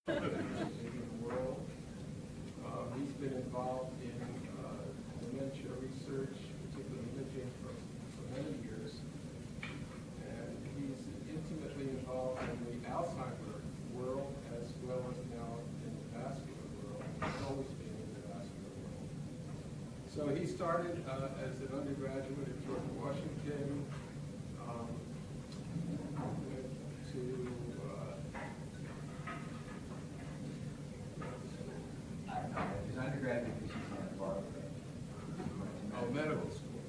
world. He's been involved in dementia research, particularly imaging, for many years. And he's intimately involved in the Alzheimer's world as well as now in the vascular world. He's always been in the vascular world. So he started as an undergraduate at George Washington, went to his undergraduate thesis on medical school.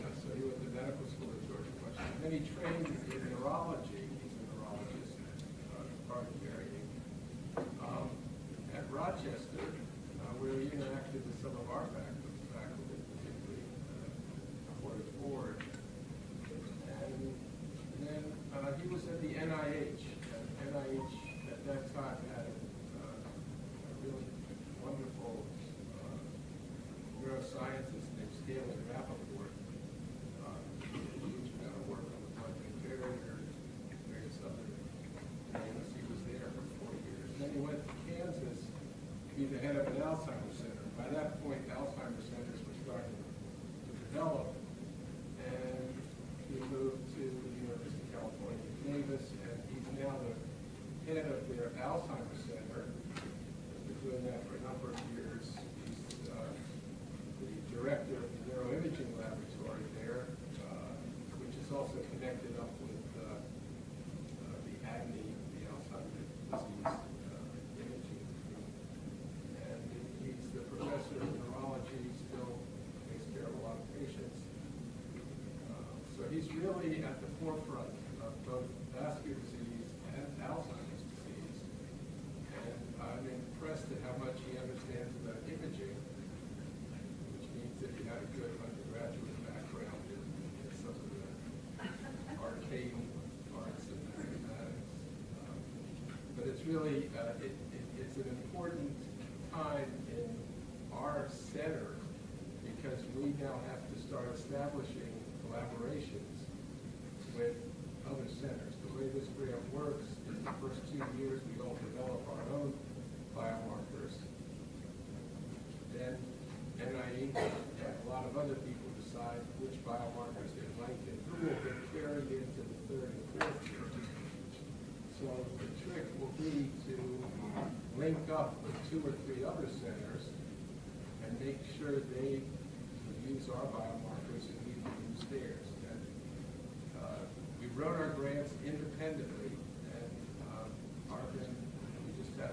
Yeah, so he went to medical school at George Washington. Then he trained in neurology. He's a neurologist, cardiac. At Rochester, where he interacted with some of our faculty, particularly Porter Ford. And then he was at the NIH. NIH at that time had a really wonderful neuroscientist named Stanley Rappaport. Huge amount of work on the blood-brain barrier, various other things. He was there for 4 years. Then he went to Kansas to be the head of an Alzheimer's center. By that point, Alzheimer's centers were starting to develop, and he moved to the University of California, Davis, and he's now the head of their Alzheimer's Center. He's been doing that for a number of years. He's the director of the neuroimaging laboratory there, which is also connected up with the ADNI, the Alzheimer's disease imaging group. And he's the professor of neurology. He still takes care of a lot of patients. So he's really at the forefront of both vascular disease and Alzheimer's disease. And I'm impressed at how much he understands about imaging, which means that he had a good undergraduate background in some of the arcane parts of mathematics. But it's really, it's an important time in our center because we now have to start establishing collaborations with other centers. The way this grant works is the first 2 years we all develop our own biomarkers. Then NIH and a lot of other people decide which biomarkers they like, and who will get carried into the 3rd and 4th year. So the trick will be to link up with 2 or 3 other centers and make sure they use our biomarkers and we use theirs. And we wrote our grants independently, and our grant, we just had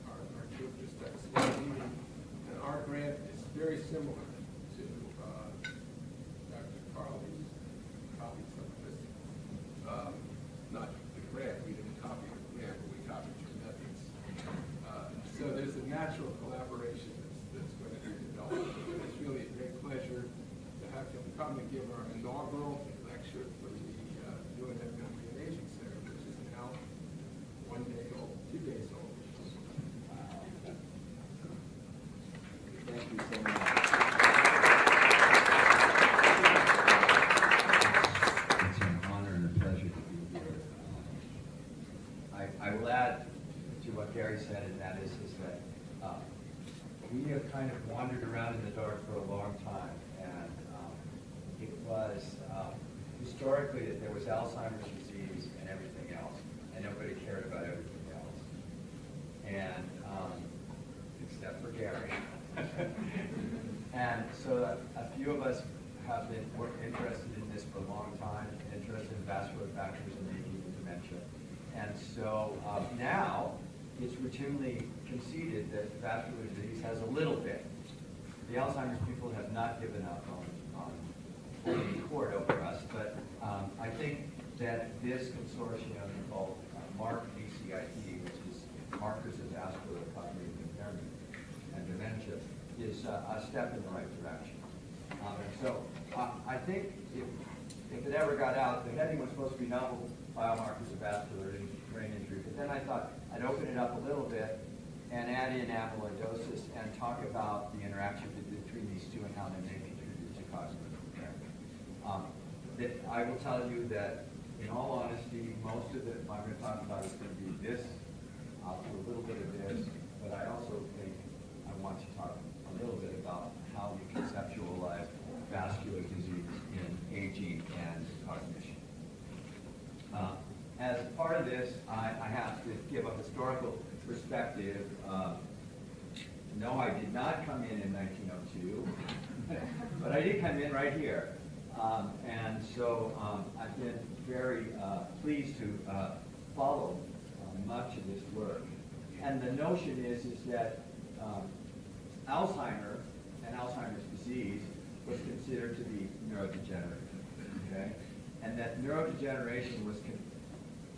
our group just had a small meeting, and our grant is very similar to Dr. DeCarli's. Copied some of this. Not the grant, we didn't copy the grant, but we copied your methods. So there's a natural collaboration that's going to be developed. It's really a great pleasure to have him come and give our inaugural lecture for the New and Memory and Aging Center, which is now 1 day old, 2 days old. Thank you so much. It's an honor and a pleasure to be here. I will add to what Gary said, and that is that we have kind of wandered around in the dark for a long time, and it was historically that there was Alzheimer's disease and everything else, and nobody cared about everything else. And except for Gary. And so a few of us have been interested in this for a long time, interested in vascular factors and aging and dementia. And so now it's routinely conceded that vascular disease has a little bit. The Alzheimer's people have not given up on holding court over us, but I think that this consortium called MARC-VCID, which is Markers of Vascular Cognitive Impairment and Dementia, is a step in the right direction. And so I think if it ever got out, the heading was supposed to be novel biomarkers of vascular brain injury, but then I thought I'd open it up a little bit and add in amyloidosis and talk about the interaction between these two and how they may contribute to cognitive impairment. I will tell you that, in all honesty, most of it I'm going to talk about is going to be part of this, I have to give a historical perspective. No, I did not come in 1902, but I did come in right here. And so I've been very pleased to follow much of this work. And the notion is that Alzheimer and Alzheimer's disease was considered to be neurodegenerative, okay? And that neurodegeneration was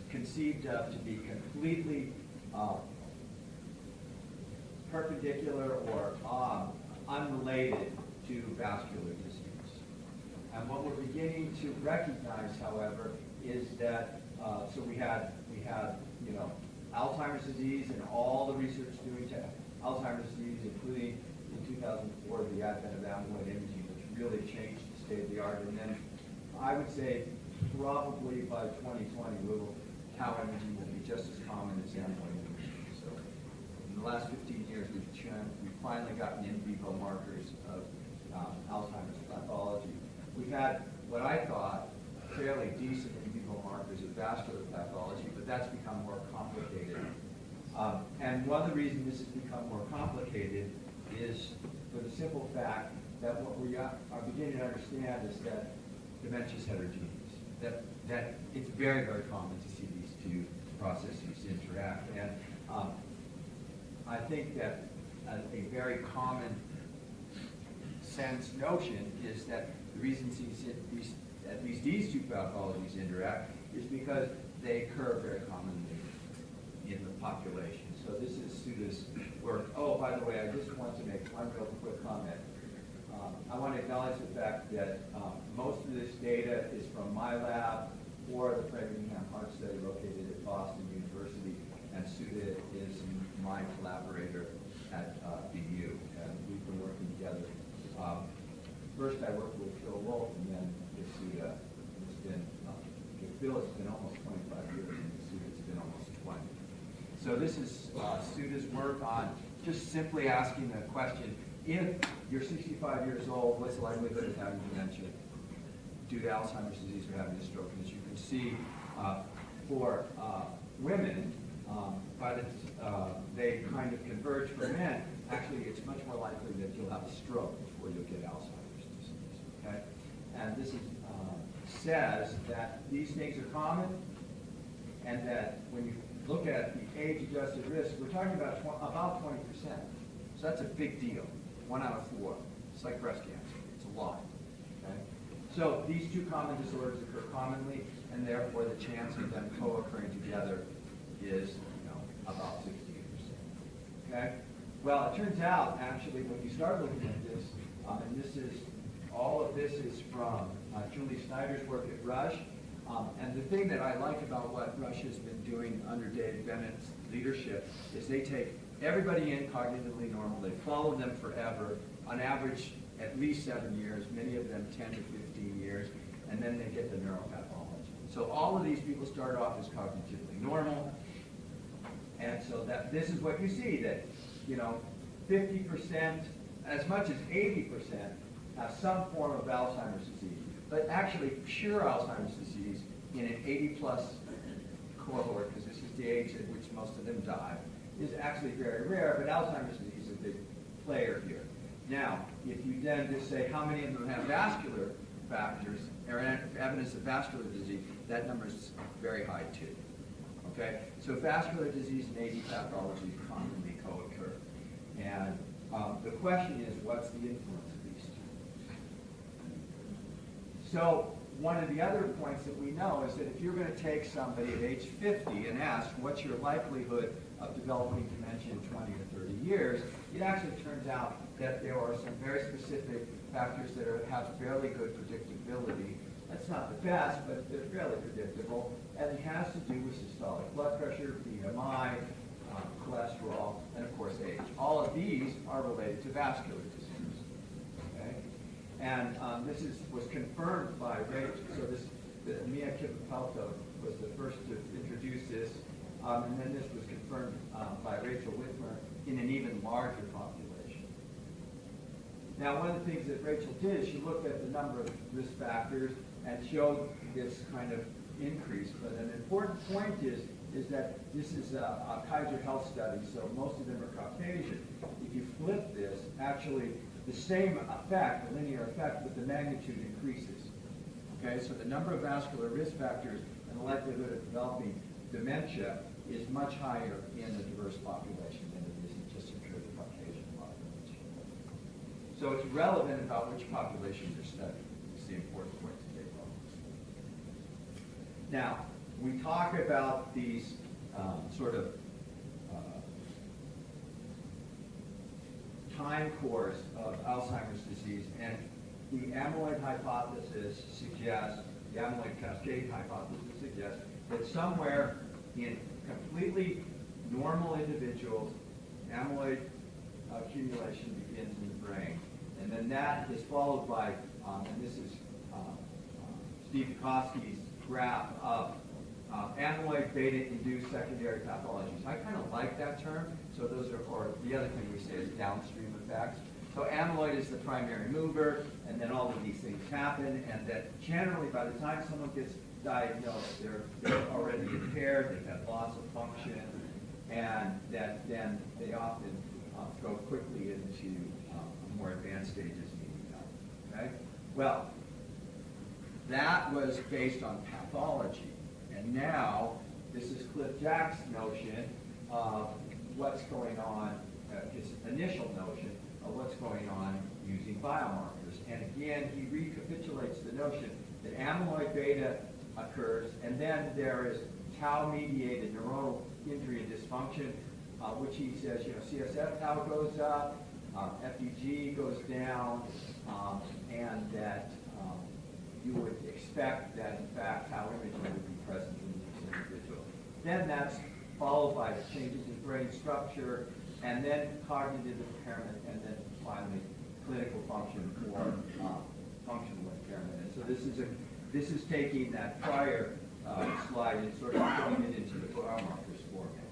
conceived of to be completely perpendicular or unrelated to vascular disease. And what we're beginning to recognize, however, is that so we had Alzheimer's disease and all the research doing to Alzheimer's disease, including in 2004 the advent of amyloid imaging, which really changed the state of the art. And then I would say probably by 2020, tau imaging will be just as common as amyloid imaging. So in the last 15 years, we've finally gotten in vivo markers of Alzheimer's pathology. We've had what I thought fairly decent in vivo markers of vascular pathology, but that's become more complicated. And one of the reasons this has become more complicated is for the simple fact that what we are beginning to understand is that dementia is heterogeneous. That it's very, very common to see these two processes interact. And I think that a very common sense notion is that the reason at least these two pathologies interact is because they occur very commonly in the population. So this is Suda's work. Oh, by the way, I just want to make one real quick comment. I want to acknowledge the fact that most of this data is from my lab or the Framingham Heart Study located at Boston University, and Suda is my collaborator at BU, and we've been working together. First I worked with Phil Wolf, and then with Suda. It's been, with Phil it's been almost 25 years, and with Suda it's been almost 20. So this is Suda's work on just simply asking the question, if you're 65 years old, what's the likelihood of having dementia due to Alzheimer's disease or having a stroke? And as you can see, for women, they kind of converge for men. Actually, it's much more likely that you'll have a stroke before you'll get Alzheimer's disease. Okay? And this is, says that these things are common, and that when you look at the age-adjusted risk, we're talking about 20%. So that's a big deal. 1 out of 4. It's like breast cancer. It's a lot. Okay? So these two common disorders occur commonly, and therefore the chance of them co-occurring together is, about 68%. Okay? Well, it turns out, actually, when you start looking at this, and all of this is from Julie Snyder's work at Rush, and the thing that I like about what Rush has been doing under Dave Bennett's leadership is they take everybody in cognitively normal, they follow them forever, on average at least 7 years, many of them 10 to 15 years, and then they get the neuropathology. So all of these people start off as cognitively normal, and so that this is what you see, that 50%, as much as 80% have some form of Alzheimer's disease, but actually pure Alzheimer's disease in an 80-plus cohort, because this is the age at which most of them die, is actually very rare, but Alzheimer's disease is a big player here. Now, if you then just say how many of them have vascular factors, or evidence of vascular disease, that number is very high too. Okay? So vascular disease and AD pathology commonly co-occur. And the question is, what's the influence of these two? So one of the other points that we know is that if you're going to take somebody at age 50 and ask what's your likelihood of developing dementia in 20 or 30 years, it actually turns out that there are some very specific factors that have fairly good predictability. That's not the best, but they're fairly predictable, and it has to do with systolic blood pressure, BMI, cholesterol, and of course age. All of these are related to vascular disease. Okay? And this was confirmed by Rachel. So Mia Kipapelto was the first to introduce this, and then this was confirmed by Rachel Whitmer in an even larger population. Now, one of the things that Rachel did is she looked at the number of risk factors and showed this kind of increase. But an important point is that this is a Kaiser Health study, so most of them are Caucasian. If you flip this, actually the same effect, the linear effect, but the magnitude increases. Okay, so the number of vascular risk factors and the likelihood of developing dementia is much higher in a diverse population than it is in just a purely Caucasian population. So it's relevant about which population you're studying. It's the important point to take home. Now, we talk about these sort of time course of Alzheimer's disease, and the amyloid hypothesis suggests, the amyloid cascade hypothesis suggests that somewhere in completely normal individuals, amyloid accumulation begins in the brain. And then that is followed by, and this is Steve DeCarli's graph of amyloid beta-induced secondary pathologies. I kind of like that term. So those are, or the other thing we say is downstream effects. So amyloid is the primary mover, and then all of these things happen, and that generally by the time someone gets diagnosed, they're already impaired, they've had loss of function, and that then they often go quickly into more advanced stages needing help. Okay? Well, that was based on pathology, and now this is Cliff Jack's notion of what's going on, his initial notion of what's going on using biomarkers. And again, he recapitulates the notion that amyloid beta occurs, and then there is tau-mediated neuronal injury and dysfunction, which he says, CSF tau goes up, FDG goes down, and that you would expect that, in fact, tau imaging would be present in these individuals. Then that's followed by the changes in brain structure, and then cognitive impairment, and then finally clinical function or functional impairment. And so this is taking that prior slide and sort of putting it into the biomarkers format.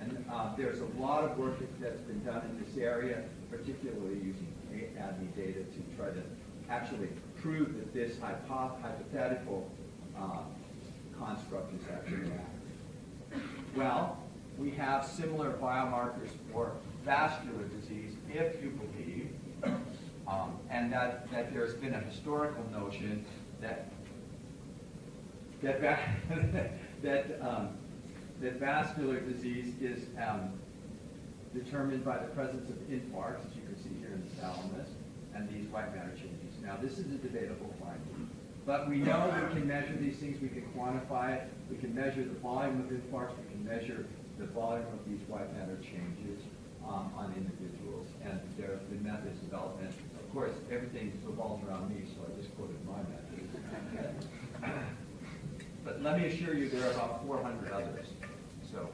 And there's a lot of work that's been done in this area, particularly using ADME data to try to actually prove that this hypothetical construct is actually accurate. Well, we have similar biomarkers for vascular disease, if you believe, and that there's been a historical notion that vascular disease is determined by the presence of infarcts, as you can see here in the thalamus, and these white matter changes. Now, this is a debatable finding, but we know we can measure these things, we can quantify it, we can measure the volume of infarcts, we can measure the volume of these white matter changes on individuals, and there have been methods developed. And of course, everything revolves around me, so I just quoted my method. But let me assure you, there are about 400 others, so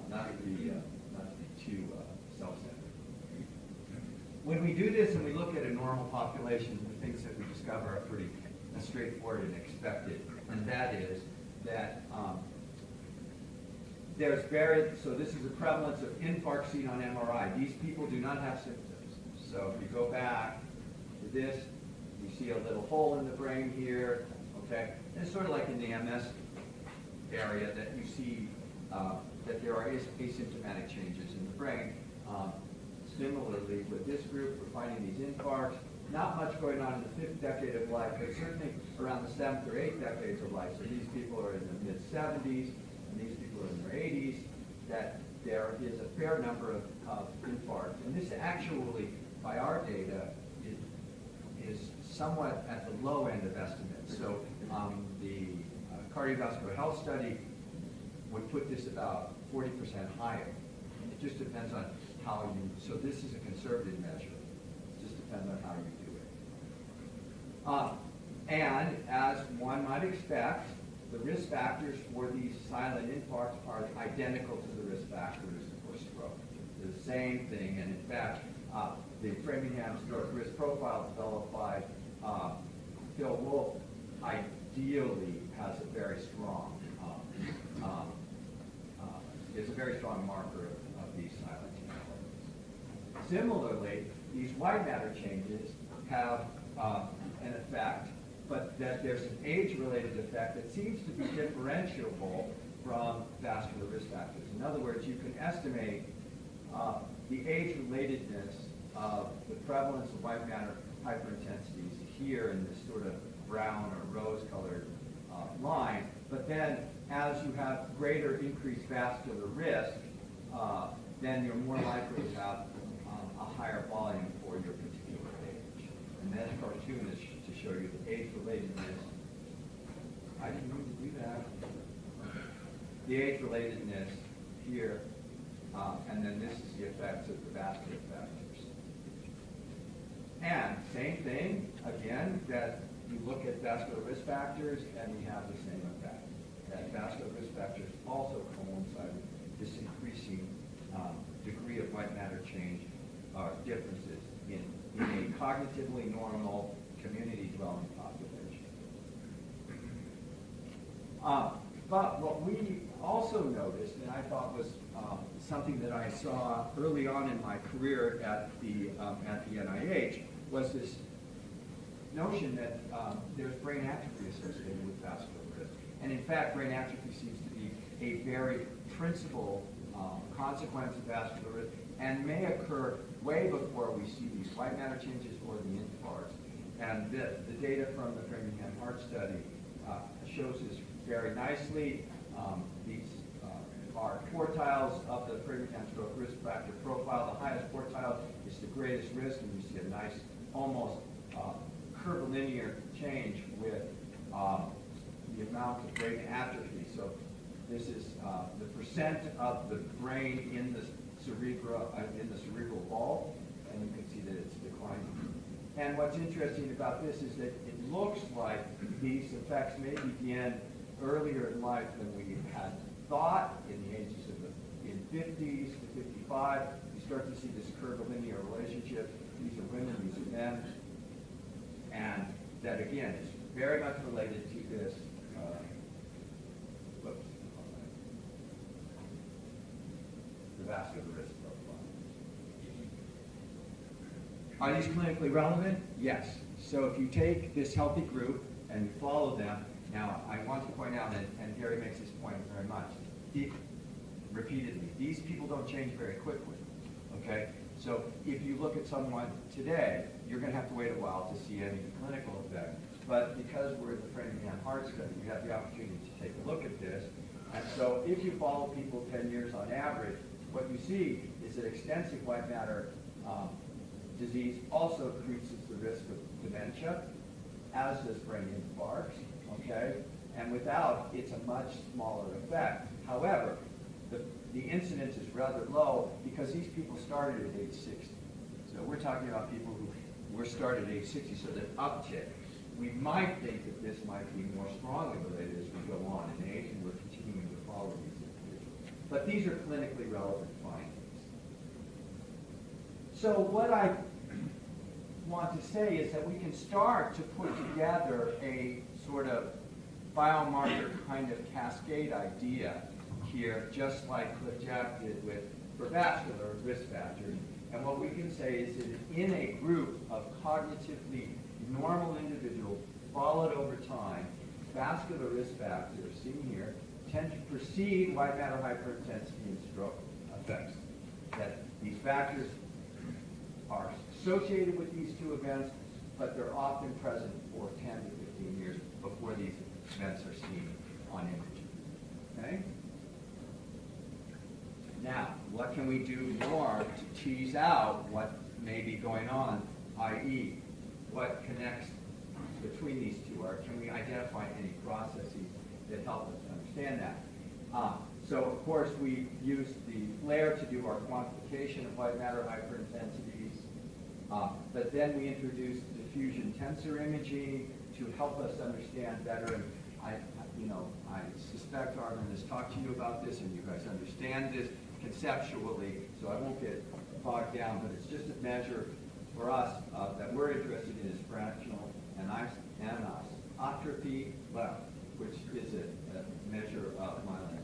not to be too self-centered. When we do this and we look at a normal population, the things that we discover are pretty straightforward and expected, and that is that so this is the prevalence of infarct seen on MRI. These people do not have symptoms. So if you go back to this, you see a little hole in the brain here, okay? And it's sort of like in the MS area that you see that there are asymptomatic changes in the brain. Similarly, with this group, we're finding these infarcts. Not much going on in the 5th decade of life, but certainly around the 7th or 8th decades of life. So these people are in the mid-70s, and these people are in their 80s, that there is a fair number of infarcts. And this actually, by our data, is somewhat at the low end of estimates. So the cardiovascular health study would put this about 40% higher. And it just depends on how you, so this is a conservative measure. It just depends on how you do it. And as one might expect, the risk factors for these silent infarcts are identical to the risk factors for stroke. They're the same thing, and in fact, the Framingham stroke risk profile developed by Phil Wolfe ideally has a very strong, is a very strong marker of these silent infarcts. Similarly, these white matter changes have an effect but that there's an age-related effect that seems to be differentiable from vascular risk factors. In other words, you can estimate the age-relatedness of the prevalence of white matter hyperintensities here in this sort of brown or rose-colored line. But then, as you have greater increased vascular risk, then you're more likely to have a higher volume for your particular age. And that cartoon is to show you the age-relatedness. I didn't mean to do that. The age-relatedness here, and then this is the effects of the vascular factors. And same thing, again, that you look at vascular risk factors and we have the same effect. That vascular risk factors also coincide with this increasing degree of white matter change differences in a cognitively normal community dwelling population. But what we also noticed, and I thought was something that I saw early on in my career at the NIH, was this notion that there's brain atrophy associated with vascular risk. And in fact, brain atrophy seems to be a very principal consequence of vascular risk and may occur way before we see these white matter changes or the infarcts. And the data from the Framingham heart study shows this very nicely. These are quartiles of the Framingham stroke risk factor profile. The highest quartile is the greatest risk, and you see a nice, almost curvilinear change with the amount of brain atrophy. So this is the percent of the brain in the cerebral bulb, and you can see that it's declining. And what's interesting about this is that it looks like these effects may begin earlier in life than we had thought, in the ages of in 50s to 55. You start to see this curvilinear relationship. These are women, these are men. And that, again, is very much related to this. The vascular risk profile. Are these clinically relevant? Yes. So if you take this healthy group and you follow them, now I want to point out, and Gary makes this point very much, repeatedly, these people don't change very quickly, okay? So if you look at someone today, you're going to have to wait a while to see any clinical effect. But because we're in the Framingham heart study, we have the opportunity to take a look at this. And so if you follow people 10 years on average, what you see is that extensive white matter disease also increases the risk of dementia, as does brain infarcts, okay? And without, it's a much smaller effect. However, the incidence is rather low because these people started at age 60. So we're talking about people who were started at age 60, so the uptick. We might think that this might be more strongly related as we go on in age, and we're continuing to follow these individuals. But these are clinically relevant findings. So what I want to say is that we can start to put together a sort of biomarker kind of cascade idea here, just like Cliff Jack did for vascular risk factors. And what we can say is that in a group of cognitively normal individuals followed over time, vascular risk factors, seen here, tend to precede white matter hyperintensity and stroke effects. That these factors are associated with these two events, but they're often present for 10 to 15 years before these events are seen on imaging. Okay? Now, what can we do more to tease out what may be going on, i.e., what connects between these two, or can we identify any processes that help us understand that? So, of course, we use the FLAIR to do our quantification of white matter hyperintensities, but then we introduced diffusion tensor imaging to help us understand better. And I suspect Armin has talked to you about this, and you guys understand this conceptually, so I won't get bogged down, but it's just a measure for us that we're interested in is fractional anoscopy, which is a measure of myeloid.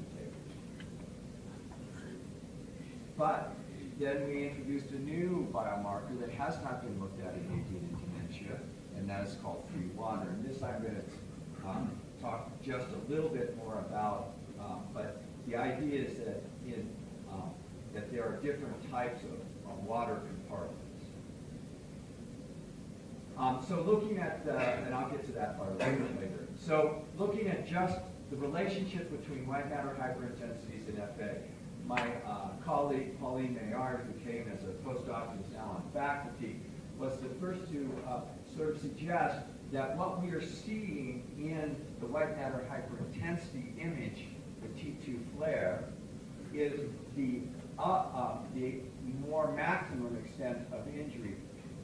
But then we introduced a new biomarker that has not been looked at in AD and dementia, and that is called free water. And this I'm going to talk just a little bit more about, but the idea is that that there are different types of water compartments. So looking at, and I'll get to that part a little bit later. So looking at just the relationship between white matter hyperintensities and FA, my colleague Pauline Maillard, who came as a postdoc and is now on faculty, was the first to sort of suggest that what we are seeing in the white matter hyperintensity image, the T2 flare, is the more maximum extent of injury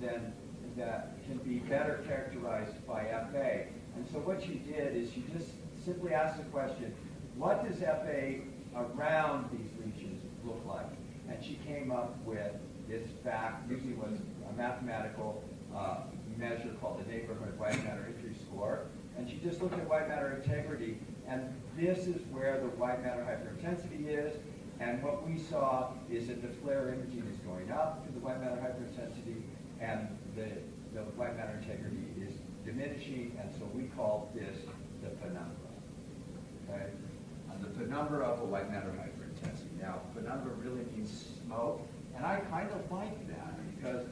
than that can be better characterized by FA. And so what she did is she just simply asked the question, what does FA around these lesions look like? And she came up with this fact, usually was a mathematical measure called the neighborhood white matter injury score. And she just looked at white matter integrity, and this is where the white matter hyperintensity is. And what we saw is that the flare imaging is going up to the white matter hyperintensity, and the white matter integrity is diminishing, and so we call this the penumbra. Okay? And the penumbra of a white matter hyperintensity. Now, penumbra really means smoke, and I kind of like that because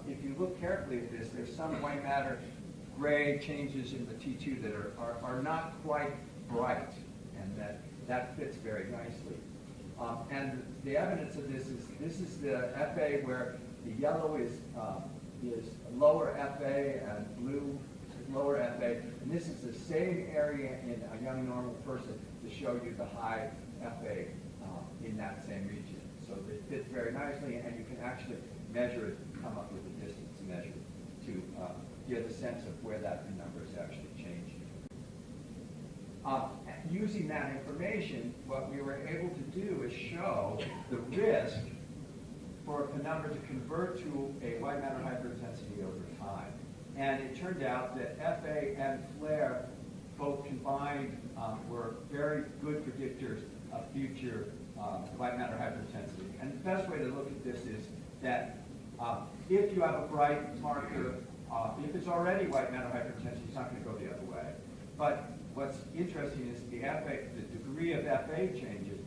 if you look carefully at this, there's some white matter gray changes in the T2 that are not quite bright, and that fits very nicely. And the evidence of this is the FA where the yellow is lower FA and blue is lower FA. And this is the same area in a young normal person to show you the high FA in that same region. So it fits very nicely, and you can actually measure it, come up with a distance measure to get a sense of where that number is actually changing. Using that information, what we were able to do is show the risk for a penumbra to convert to a white matter hyperintensity over time. And it turned out that FA and flare, both combined, were very good predictors of future white matter hyperintensity. And the best way to look at this is that if you have a bright marker, if it's already white matter hyperintensity, it's not going to go the other way. But what's interesting is the degree of FA changes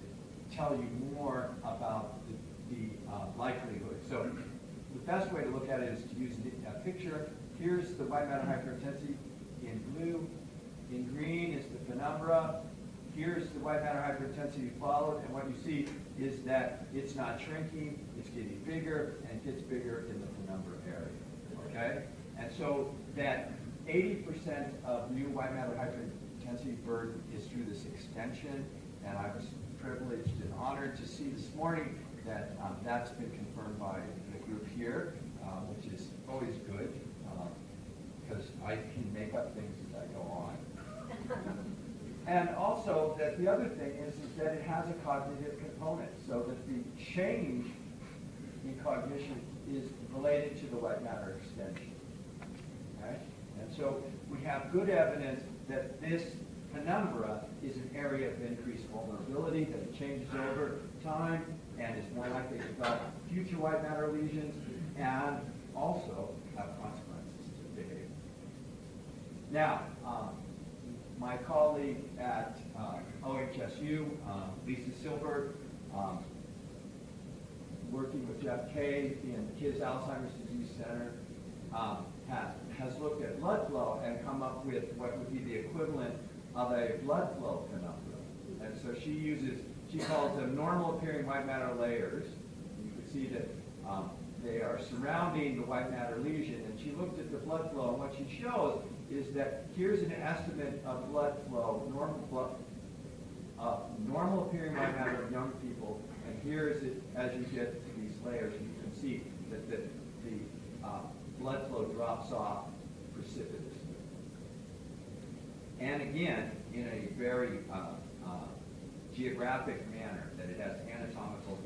tell you more about the likelihood. So the best way to look at it is to use a picture. Here's the white matter hyperintensity in blue. In green is the penumbra. Here's the white matter hyperintensity followed, and what you see is that it's not shrinking, it's getting bigger, and it gets bigger in the penumbra area. Okay? And so that 80% of new white matter hyperintensity burden is through this extension, and I was privileged and honored to see this morning that that's been confirmed by the group here, which is always good, because I can make up things as I go on. And also that the other thing is that it has a cognitive component, so that the change in cognition is related to the white matter extension. Okay? And so we have good evidence that this penumbra is an area of increased vulnerability, that it changes over time and is more likely to develop future white matter lesions and also have consequences to behavior. Now, my colleague at OHSU, Lisa Silberg, working with Jeff Kay in his Alzheimer's Disease Center, has looked at blood flow and come up with what would be the equivalent of a blood flow penumbra. And so she calls them normal appearing white matter layers. You can see that they are surrounding the white matter lesion, and she looked at the blood flow, and what she shows is that here's an estimate of blood flow, normal appearing white matter of young people, and here is it as you get to these layers, and you can see that the blood flow drops off precipitously. And again, in a very geographic manner, that it has anatomical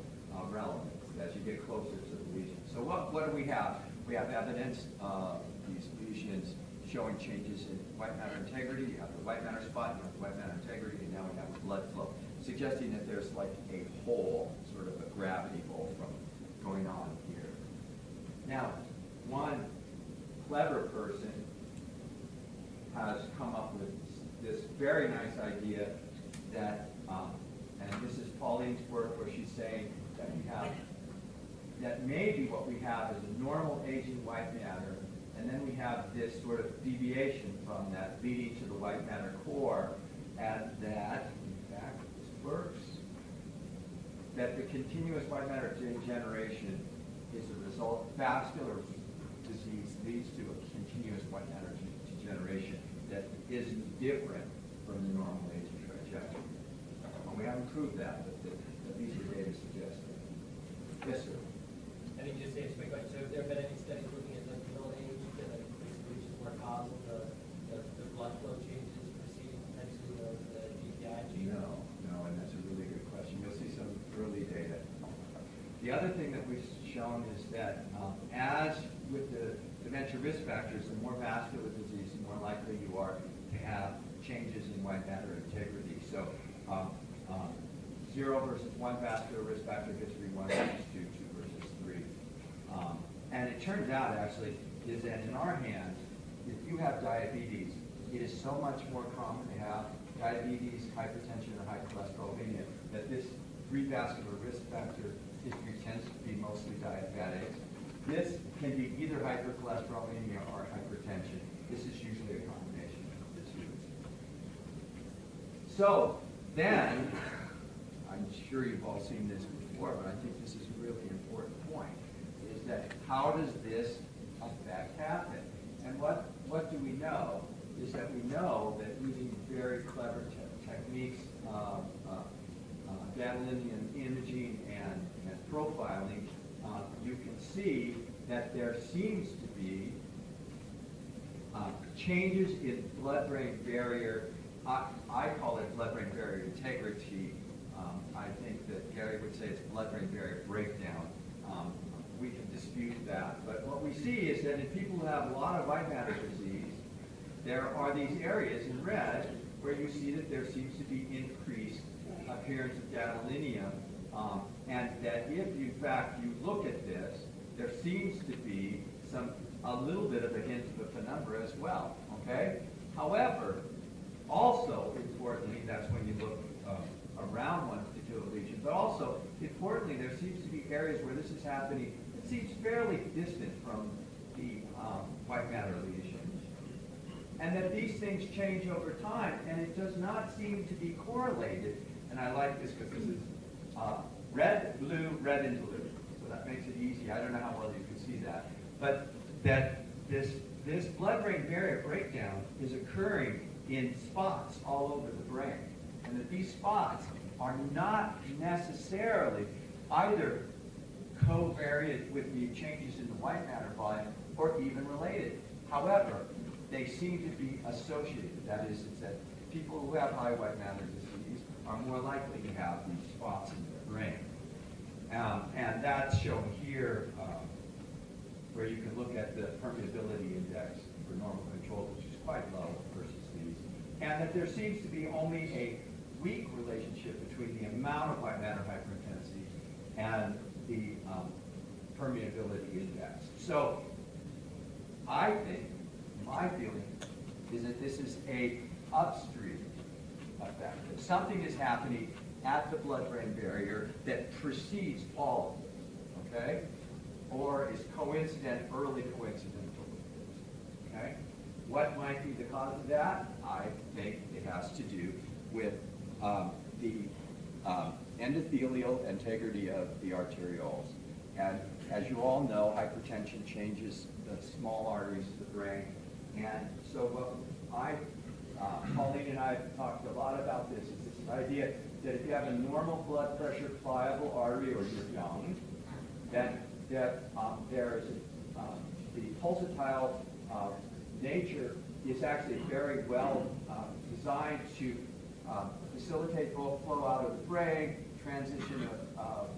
relevance as you get closer to the lesion. So what do we have? We have evidence of these lesions showing changes in white matter integrity. You have the white matter spot, you have the white matter integrity, and now we have the blood flow, suggesting that there's like a hole, sort of a gravity hole going on here. Now, one clever person Pauline's work where she's saying that we have, that maybe what we have is a normal aging white matter, and then we have this sort of deviation from that leading to the white matter core, and that, in fact, this works, that the continuous white matter degeneration is a result, vascular disease leads to a continuous white matter degeneration that isn't different from the normal aging trajectory. And we haven't proved that, but these are data suggesting. Yes, sir. I think just to answer my question, so have there been any studies looking at the middle age that basically is more causal the blood flow changes preceding potentially the DPI gene? No, and that's a really good question. You'll see some early data. The other thing that we've shown is that as with the dementia risk factors, the more vascular disease, the more likely you are to have changes in white matter integrity. So 0 versus 1 vascular risk factor history, 1 versus 2, 2 versus 3. And it turns out, actually, is that in our hands, if you have diabetes, it is so much more common to have diabetes, hypertension, or high cholesterol that this 3 vascular risk factor history tends to be mostly diabetic. This can be either hypercholesterolemia or hypertension. This is usually a combination of the two. So then, I'm sure you've all seen this before, but I think this is a really important point, is that how does this effect happen? And what do we know is that we know that using very clever techniques, gadolinium imaging and profiling, you can see that there seems to be changes in blood-brain barrier. I call it blood-brain barrier integrity. I think that Gary would say it's blood-brain barrier breakdown. We can dispute that. But what we see is that in people who have a lot of white matter disease, there are these areas in red where you see that there seems to be increased appearance of gadolinium, and that if, in fact, you look at this, there seems to be a little bit of a hint of a penumbra as well, okay? However, also importantly, that's when you look around one particular lesion, but also importantly, there seems to be areas where this is happening. It seems fairly distant from the white matter lesions, and that these things change over time, and it does not seem to be correlated. And I like this because this is red, blue, red, and blue. So that makes it easy. I don't know how well you can see that. But that this blood-brain barrier breakdown is occurring in spots all over the brain. And that these spots are not necessarily either covariant with the changes in the white matter volume or even related. However, they seem to be associated. That is, it's that people who have high white matter disease are more likely to have these spots in their brain. And that's shown here where you can look at the permeability index for normal control, which is quite low versus these. And that there seems to be only a weak relationship between the amount of white matter hyperintensity and the permeability index. So I think, my feeling is that this is a upstream effect. That something is happening at the blood-brain barrier that precedes all of it, okay? Or is coincident, early coincidental with this, okay? What might be the cause of that? I think it has to do with the endothelial integrity of the arterioles. And as you all know, hypertension changes the small arteries of the brain. And so what Pauline and I have talked a lot about this, is this idea that if you have a normal blood pressure pliable artery or you're young, that there is the pulsatile nature is actually very well designed to facilitate both flow out of the brain, transition of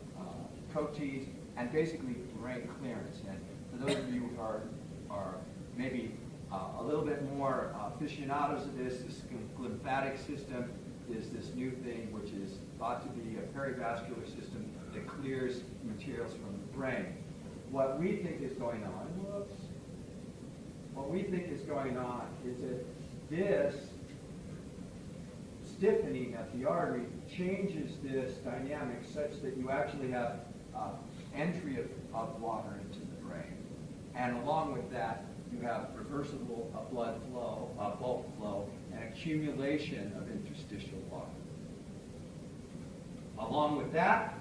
proteins, and basically brain clearance. And for those of you who are maybe a little bit more aficionados of this lymphatic system is this new thing which is thought to be a perivascular system that clears materials from the brain. What we think is going on, what we think is going on is that this stiffening of the artery changes this dynamic such that you actually have entry of water into the brain. And along with that, you have reversible blood flow, bulk flow, and accumulation of interstitial water. Along with that,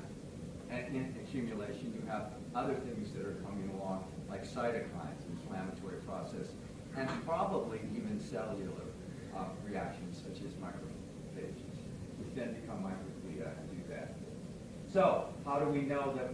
and in accumulation, you have other things that are coming along, like cytokines, inflammatory process, and probably even cellular reactions such as macrophages, which then become microglia and do that. So, how do we know that?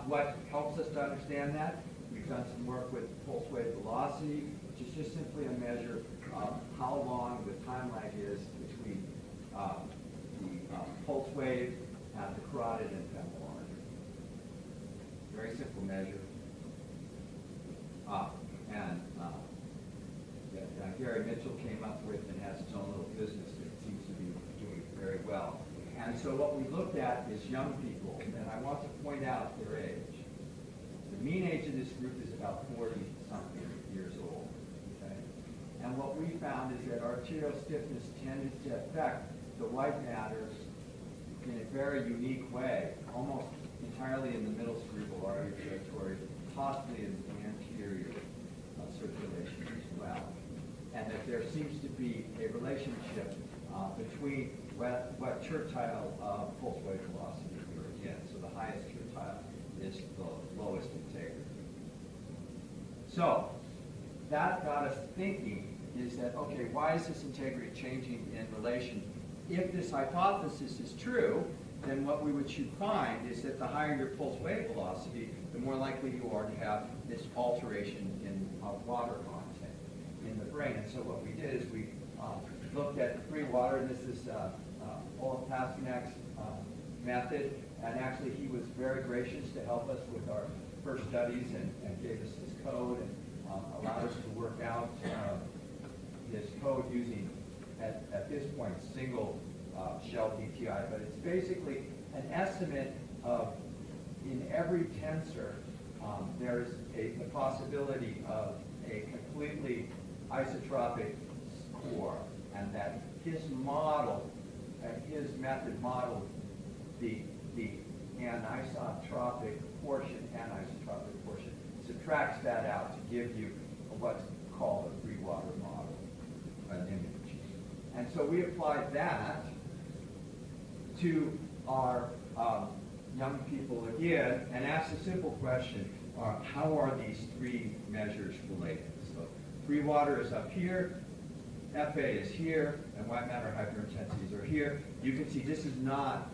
What helps us to understand that? We've done some work with pulse wave velocity, which is just simply a measure of how long the time lag is between the pulse wave and the carotid and femoral artery. Very simple measure. Gary Mitchell came up with and has its own little business that seems to be doing very well. And so what we looked at is young people, and I want to point out their age. The mean age of this group is about 40-something years old. Okay? And what we found is that arterial stiffness tended to affect the white matter in a very unique way, almost entirely in the middle cerebral artery territory, possibly in the anterior circulation as well. And that there seems to be a relationship between what tertile pulse wave velocity you're in. So the highest tertile is the lowest integrity. So that got us thinking is that, okay, why is this integrity changing in relation? If this hypothesis is true, then what we should find is that the higher your pulse wave velocity, the more likely you are to have this alteration in water content in the brain. And so what we did is we looked at free water, and this is Olaf Pasternak's method, and actually he was very gracious to help us with our first studies and gave us his code and allowed us to work out his code using, at this point, single shell DTI, but it's basically an estimate of, in every tensor, there's the possibility of a completely isotropic score, and that his model, his method modeled the anisotropic portion, subtracts that out to give you what's called a free water model, an image. And so we applied that to our young people again and asked a simple question, how are these three measures related? So free water is up here, FA is here, and white matter hyperintensities are here. You can see this is not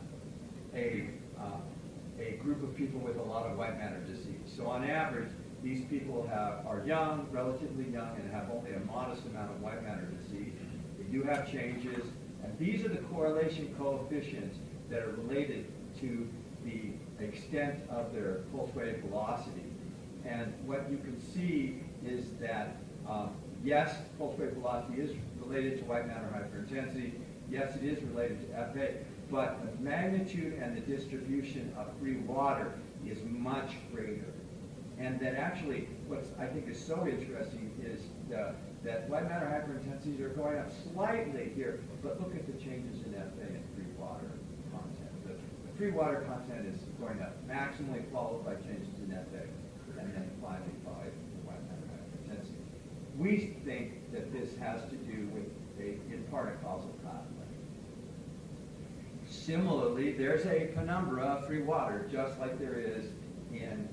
a group of people with a lot of white matter disease. So on average, these people are young, relatively young, and have only a modest amount of white matter disease. They do have changes, and these are the correlation coefficients that are related to the extent of their pulse wave velocity. And what you can see is that, yes, pulse wave velocity is related to white matter hyperintensity. Yes, it is related to FA, but the magnitude and the distribution of free water is much greater. And that actually, what I think is so interesting is that white matter hyperintensities are going up slightly here, but look at the changes in FA and free water content. The free water content is going up maximally, followed by changes in FA, and then finally by the white matter hyperintensity. We think that this has to do with in part a causal pathway. Similarly, there's a penumbra of free water, just like there is in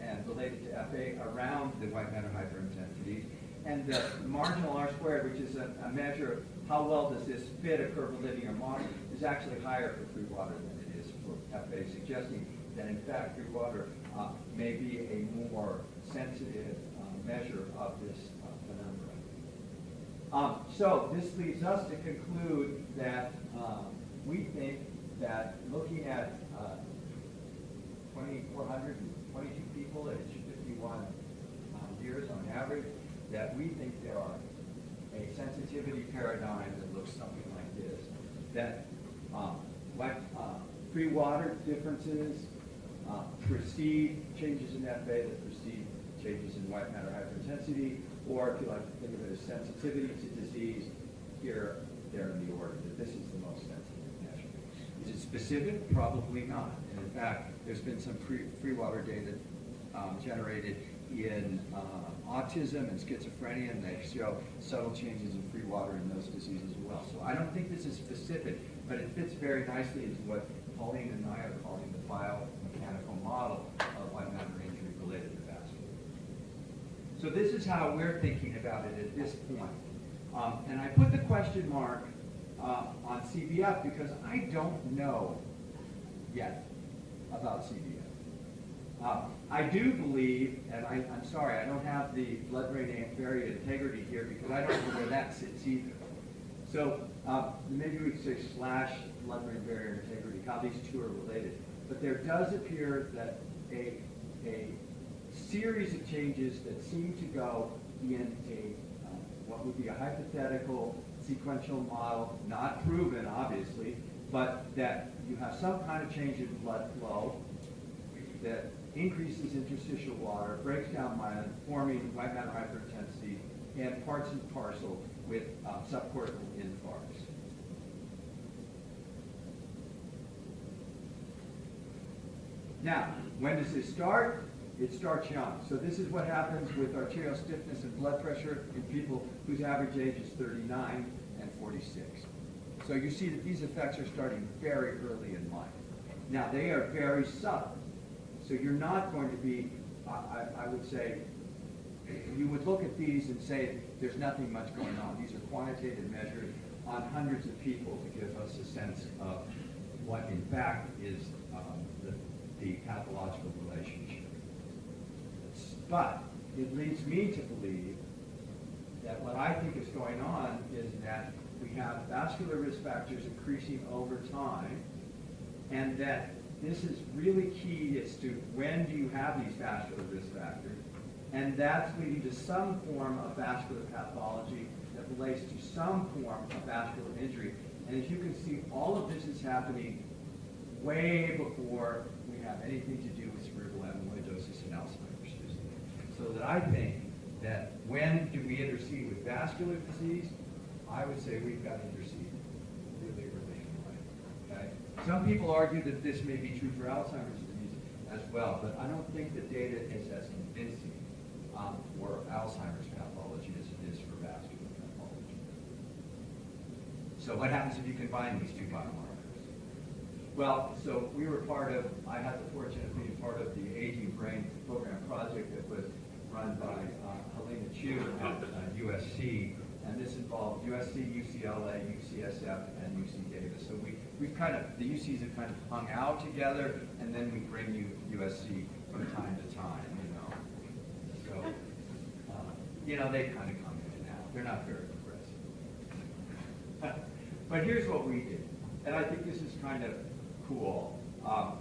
and related to FA around the white matter hyperintensities. And the marginal R squared, which is a measure of how well does this fit a curvilinear model, is actually higher for free water than it is for FA, suggesting that in fact free water may be a more sensitive measure of this penumbra. So this leads us to conclude that we think that looking at 2,422 people at age 51 years on average, that we think there are a sensitivity paradigm that looks something like this, that free water differences precede changes in FA that precede changes in white matter hyperintensity, or if you like to think of it as sensitivity to disease, here there in the order, that this is the most sensitive measure. Is it specific? Probably not. And in fact, there's been some free water data generated in autism and schizophrenia, and they show subtle changes in free water in those diseases as well. So I don't think this is specific, but it fits very nicely into what Pauline and I are calling the biomechanical model of white matter injury related to vascular. So this is how we're thinking about it at this point. And I put the question mark on CBF because I don't know yet about CBF. I do believe, and I'm sorry, I don't have the blood-brain barrier integrity here because I don't know where that sits either. So maybe we could say slash blood-brain barrier integrity, how these two are related. But there does appear that a series of changes that seem to go in what would be a hypothetical sequential model, not proven obviously, but that you have some kind of change in blood flow that increases interstitial water, breaks down myelin, forming white matter hyperintensity, and parts and parcel with subcortical infarcts. Now, when does this start? It starts young. So this is what happens with arterial stiffness and blood pressure in people whose average age is 39 and 46. So you see that these effects are starting very early in life. Now, they are very subtle. So you're not going to be, I would say, you would look at these and say there's nothing much going on. These are quantitative measures on hundreds of people to give us a sense of what in fact is the pathological relationship. But it leads me to believe that what I think is going on is that we have vascular risk factors increasing over time, and that this is really key as to when do you have these vascular risk factors, and that's leading to some form of vascular pathology that relates to some form of vascular injury. And as you can see, all of this is happening way before we have anything to do with cerebral amyloidosis and Alzheimer's disease. So that I think that when do we intercede with vascular disease, I would say we've got to intercede really early in life. Okay? Some people argue that this may be true for Alzheimer's disease as well, but I don't think the data is as convincing for Alzheimer's pathology as it is for vascular pathology. So what happens if you combine these two biomarkers? Well, so we were I had the fortune of being part of the Aging Brain Program project that was run by Helena Chu at USC, and this involved USC, UCLA, UCSF, and UCDAVIS. So we've kind of, the UCs have kind of hung out together, and then we bring you USC from time to time, you know. So, you know, they kind of come in and out. They're not very progressive. But here's what we did, and I think this is kind of cool. A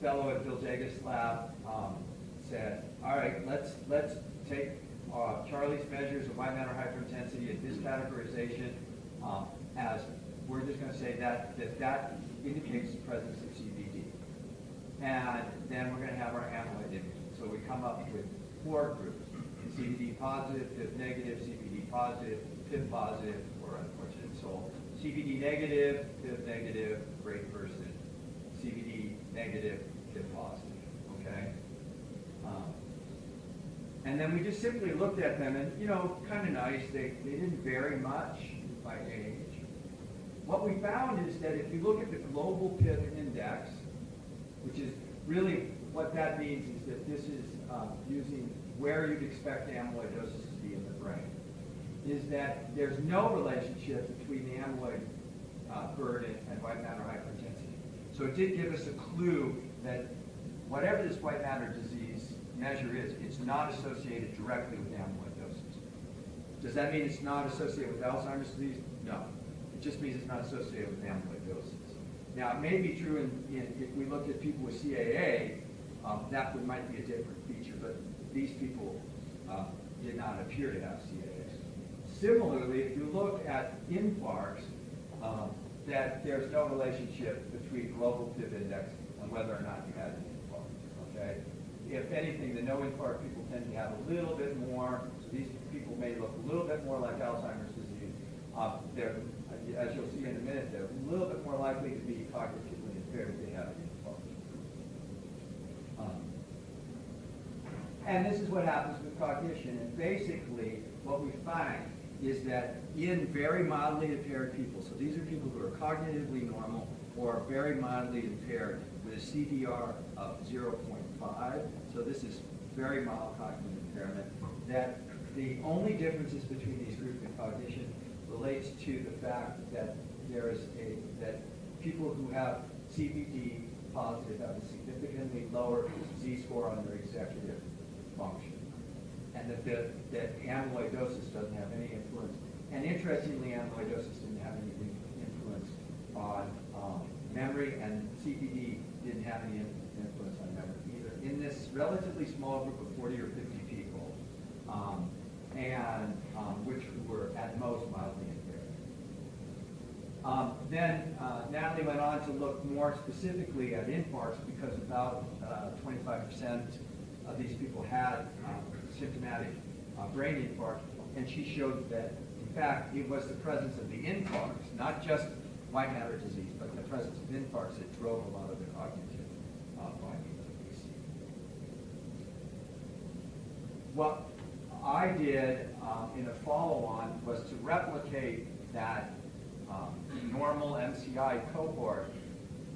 fellow at Bill Jagus' lab said, all right, let's take Charlie's measures of white matter hyperintensity and this categorization as we're just going to say that indicates the presence of CVD. And then we're going to have our amyloid imaging. So we come up with 4 groups: CVD positive, PIV negative, CVD positive, PIV positive, or unfortunate soul. CVD negative, PIV negative, great person. CVD negative, PIV positive. Okay. And then we just simply looked at them, and you know, kind of nice. They didn't vary much by age. What we found is that if you look at the global PIV index, which is really what that means is that this is using where you'd expect amyloidosis to be in the brain, is that there's no relationship between the amyloid burden and white matter hyperintensity. So it did give us a clue that whatever this white matter disease measure is, it's not associated directly with amyloidosis. Does that mean it's not associated with Alzheimer's disease? No. It just means it's not associated with amyloidosis. Now, it may be true if we looked at people with CAA, that might be a different feature, but these people did not appear to have CAA. Similarly, if you look at infarcts, that there's no relationship between global PIV index and whether or not you had an infarct. Okay? If anything, the no infarct people tend to have a little bit more, so these people may look a little bit more like Alzheimer's disease, they're, as you'll see in a minute, they're a little bit more likely to be cognitively impaired if they have an infarct. And this is what happens with cognition. And basically, what we find is that in very mildly impaired people, so these are people who are cognitively normal or very mildly impaired with a CDR of 0.5, so this is very mild cognitive impairment, that the only differences between these groups in cognition relates to the fact that that people who have CBD positive have a significantly lower Z-score on their executive function, and that amyloidosis doesn't have any influence. And interestingly, amyloidosis didn't have any influence on memory, and CBD didn't have any influence on memory either. In this relatively small group of 40 or 50 people, which were at most mildly impaired. Then Natalie went on to look more specifically at infarcts because about 25% of these people had symptomatic brain infarct, and she showed that, in fact, it was the presence of the infarcts, not just white matter disease, but the presence of infarcts that drove a lot of the cognitive findings that we see. What I did in a follow-on was to replicate that normal MCI cohort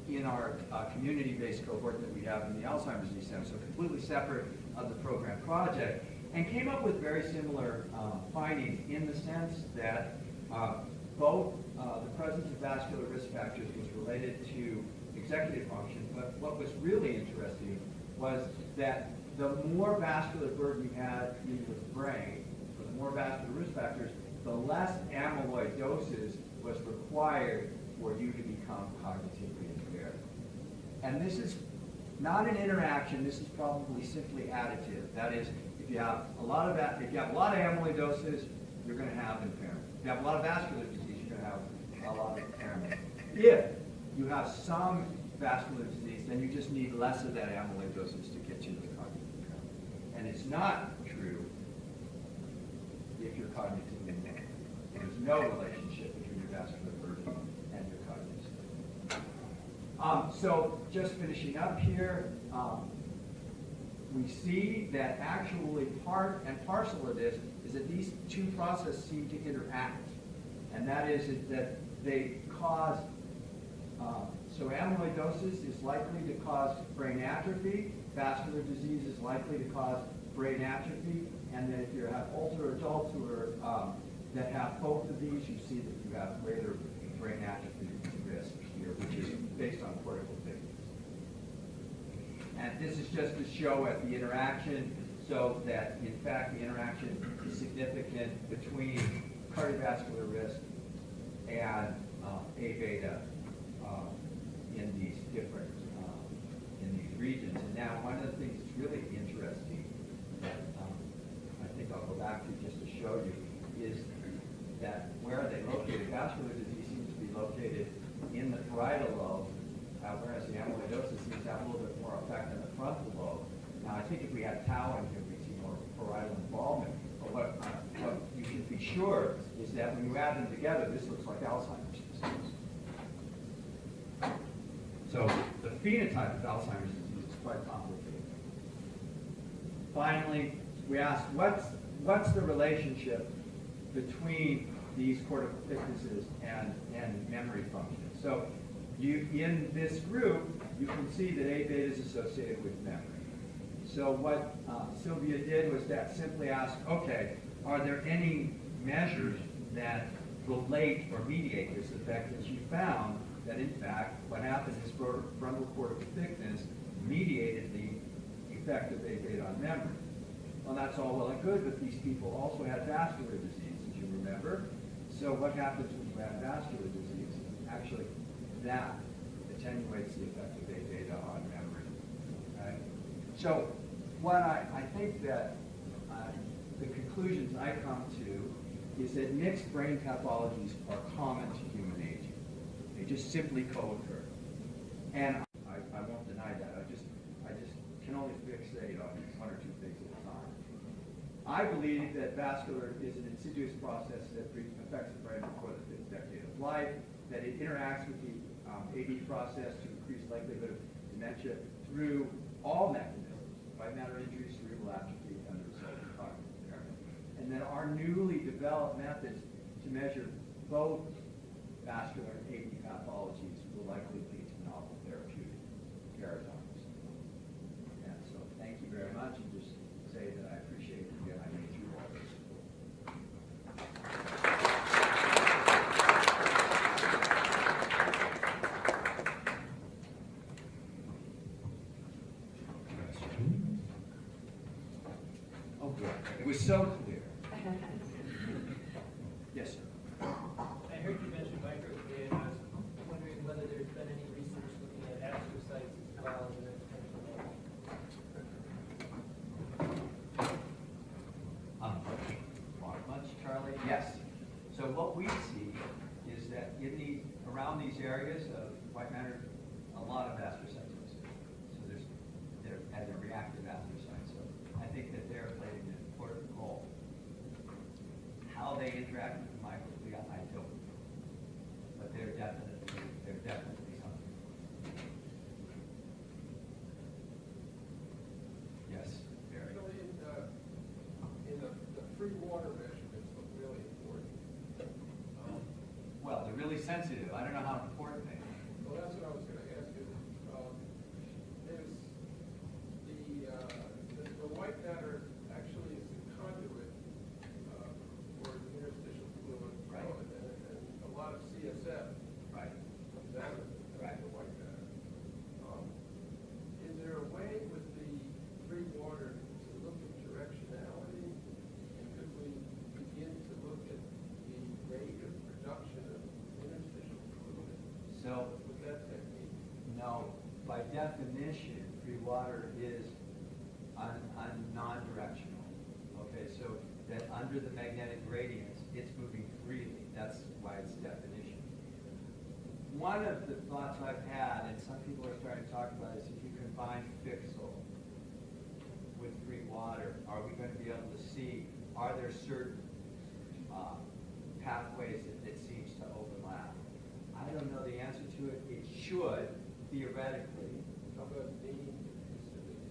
in our community-based cohort that we have in the Alzheimer's Disease Center, so completely separate of the program project, and came up with very similar findings in the sense that both the presence of vascular risk factors was related to executive function, but what was really interesting was that the more vascular burden you had in your brain, or the more vascular risk factors, the less amyloidosis was required for you to become cognitively impaired. And this is not an interaction, this is probably simply additive. That is, if you have a lot of amyloidosis, you're going to have impairment. If you have a lot of vascular disease, you're going to have a lot of impairment. If you have some vascular disease, then you just need less of that amyloidosis to get you to the cognitive impairment. And it's not true if you're cognitively impaired. There's no relationship between your vascular burden and your cognition. So just finishing up here, we see that actually part and parcel of this is that these two processes seem to interact. And that is that they cause, so amyloidosis is likely to cause brain atrophy, vascular disease is likely to cause brain atrophy, and then if you have older adults who are that have both of these, you see that you have greater brain atrophy risk here, which is based on cortical thickness. And this is just to show at the interaction, so that in fact the interaction is significant between cardiovascular risk and A-beta in these different in these regions. And now one of the things that's really interesting that I think I'll go back to just to show you is that where are they located? Vascular disease seems to be located in the parietal lobe, whereas the amyloidosis seems to have a little bit more effect on the frontal lobe. Now, I think if we had tau in here, we'd see more parietal involvement. But what you can be sure is that when you add them together, this looks like Alzheimer's disease. So the phenotype of Alzheimer's disease is quite complicated. Finally, we asked, what's the relationship between these cortical thicknesses and memory function? So in this group, you can see that A-beta is associated with memory. So what Sylvia did was that simply ask, okay, are there any measures that relate or mediate this effect? And she found that in fact, what happened is frontal cortical thickness mediated the effect of A-beta on memory. Well, that's all well and good, but these people also had vascular disease, as you remember. So what happens when you have vascular disease? Actually, that attenuates the effect of A-beta on memory. Okay? So what I think that the conclusions I come to is that mixed brain pathologies are common to human aging. They just simply co-occur. And I won't deny that. I just can only fixate on one or two things at a I believe that vascular is an insidious process that affects the brain before the fifth decade of life, that it interacts with the AD process to increase likelihood of dementia through all mechanisms, white matter injury, cerebral atrophy, and the resulting cognitive impairment. And then our newly developed methods to measure both vascular and AD pathologies will likely lead to novel therapeutic paradigms. And so thank you very much, and just say that I appreciate you getting me through all this. Oh, good. It was so clear. Yes, sir. I heard you mention microglia, and I was wondering whether there's been any research looking at astrocytes as well as their potential role. Much, Charlie? Yes. So what we see is that around these areas of white matter, a lot of astrocytes. So they're reactive astrocytes. So I think that they're playing an important role. How they interact with the microglia, I don't know. But they're definitely something. Yes, Barry. In the free water measurements look really important. Well, they're really sensitive. I don't know how important they are. Well, that's what I was going to ask you. There's the white matter actually is the conduit for the interstitial fluid, Right. and a lot of CSF Right. comes out of Right. the white matter. Is there a way with the free water to look at directionality? And could we begin to look at the rate of production of interstitial fluid So, with that technique? no, by definition, free water is non-directional. Okay, so that under the magnetic gradients, it's moving freely. That's why it's definition. One of the thoughts I've had, and some people are starting to talk about, is if you combine Fixel with free water, are we going to be able to see, are there certain pathways that seems to overlap? I don't know the answer to it. It should, theoretically. How about mean diffusivity?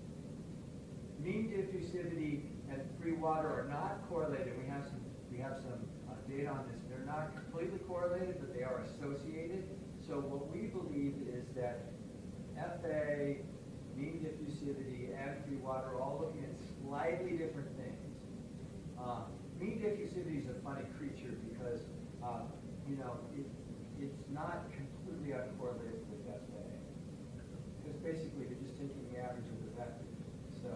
Mean diffusivity and free water are not correlated. We have some data on this. They're not completely correlated, but they are associated. So what we believe is that FA, mean diffusivity, and free water are all looking at slightly different things. Mean diffusivity is a funny creature because it's not completely uncorrelated with FA. Because basically you're just taking the average of the vector. So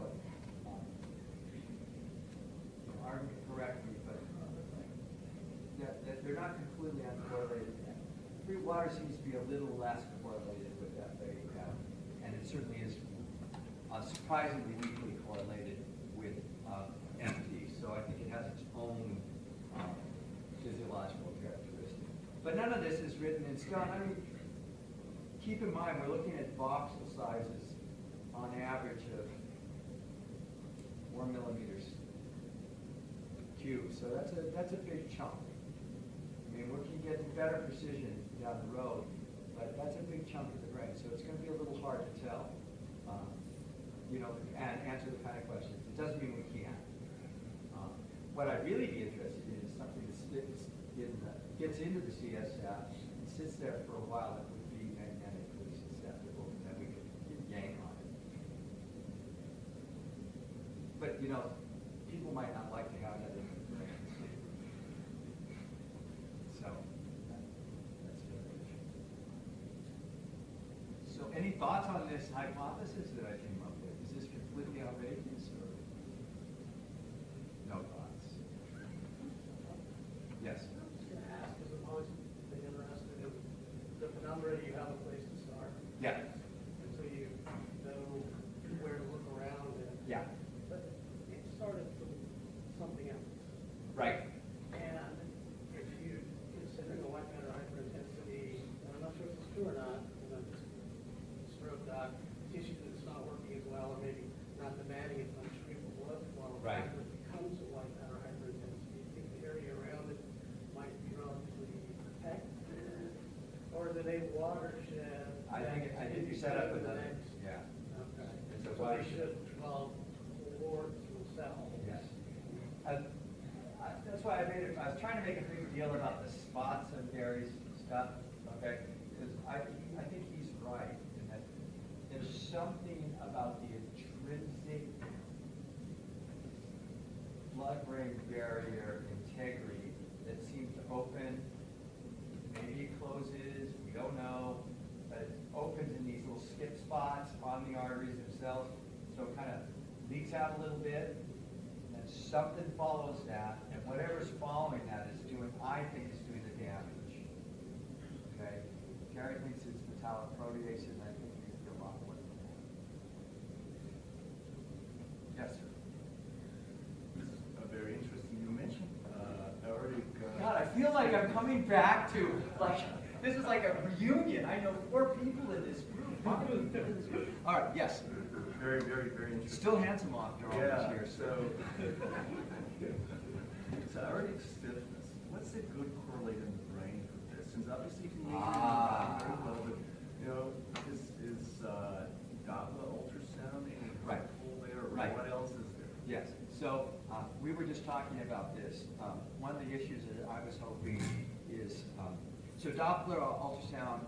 argue correct me, but they're not completely uncorrelated. Free water seems to be a little less correlated with FA, and it certainly is surprisingly weakly correlated with MD. So I think it has its own physiological characteristic. But none of this is written in stone. I mean, keep in mind we're looking at voxel sizes on average of 4 millimeters cubed. So that's a big chunk. I mean, we can get better precision down the road, but that's a big chunk of the brain. So it's going to be a little hard to tell, and answer the kind of questions. It doesn't mean we can't. What I'd really be interested in is something that gets into the CSF and sits there for a while that would be magnetically susceptible, and then we could yank on it. But people might not like to have that information. So that's the other issue. So any thoughts on this hypothesis that I came up with? Is this completely outrageous or no thoughts? Yes. I was going to ask, as opposed to being interested in the penumbra, you have a place to start. Yeah. And so you know where to look around. Yeah. But it started from something else. Right. And if you consider the white matter hyperintensity, I'm not sure if it's true or not, because I'm just stroke doc, tissue that's not working as well, or maybe not demanding as much cerebral blood flow. Right. It becomes a I think you set up another, yeah. Okay. It's a So wide- we should develop towards the cell. Yes. That's why I was trying to make a big deal about the spots of Gary's stuff, okay? Because I think he's right in that there's something about the intrinsic blood-brain barrier integrity that seems to open, maybe it closes, we don't know, but it opens in these little skip spots on the arteries themselves, so it kind of leaks out a little bit, and then something follows that, and whatever's following that is doing, I think, is doing the damage. Okay? Gary thinks it's metalloproteases, and I think it needs to be a lot more than that. Yes, sir. This is very interesting. You mentioned aortic. God, I feel like I'm coming back to, like, this is like a reunion. I know 4 people in this group. 5 people in this group. All right, yes. Very, very, very interesting. Still handsome after all Yeah, these years. so, so aortic stiffness, what's a good correlate in the brain for this? Since obviously you can measure it very well, but, you know, is Doppler ultrasound Right. helpful there? Or Right. what else is there? Yes. So we were just talking about this. One of the issues that I was hoping is, so Doppler ultrasound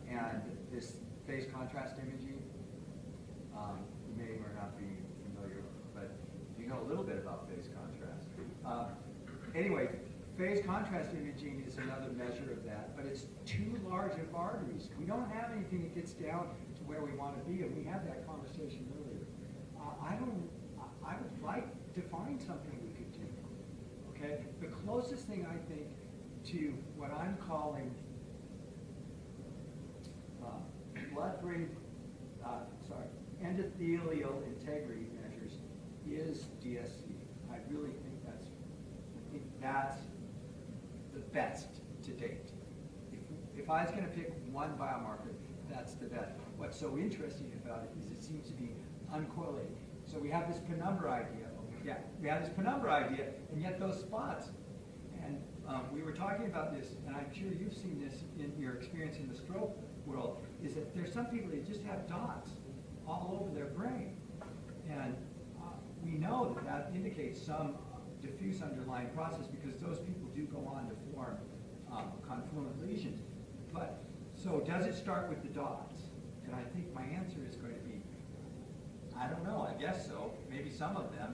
and this phase contrast imaging, you may or not be familiar, but you know a little bit about phase contrast. Anyway, phase contrast imaging is another measure of that, but it's too large of arteries. We don't have anything that gets down to where we want to be, and we had that conversation earlier. I would like to find something we could do. Okay, the closest thing I think to what I'm calling blood-brain, endothelial integrity measures is DSC. I really think that's the best to date. If I was going to pick one biomarker, that's the best. What's so interesting about it is it seems to be uncorrelated. So we have this penumbra idea. Yeah, we have this penumbra idea, and yet those spots. And we were talking about this, and I'm sure you've seen this in your experience in the stroke world, is that there's some people that just have dots all over their brain. And we know that that indicates some diffuse underlying process because those people do go on to form confluent lesions. But, so does it start with the dots? And I think my answer is going to be, I don't know, I guess so. Maybe some of them.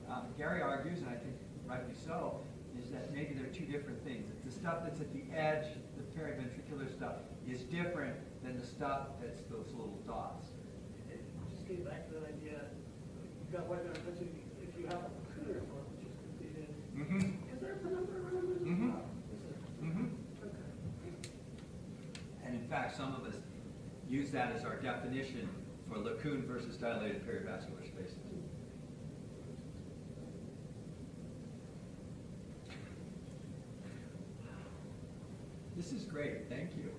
And Gary argues, and I think rightly so, is that maybe they're 2 different things. That the stuff that's at the edge, the periventricular stuff, is different than the stuff that's those little dots. Just getting back to that idea, you've got white matter density, if you have a computer report which is completed, is there a penumbra around this? Mhm. Okay. And in fact, some of us use that as our definition for lacune versus dilated perivascular spaces. This is great, thank you.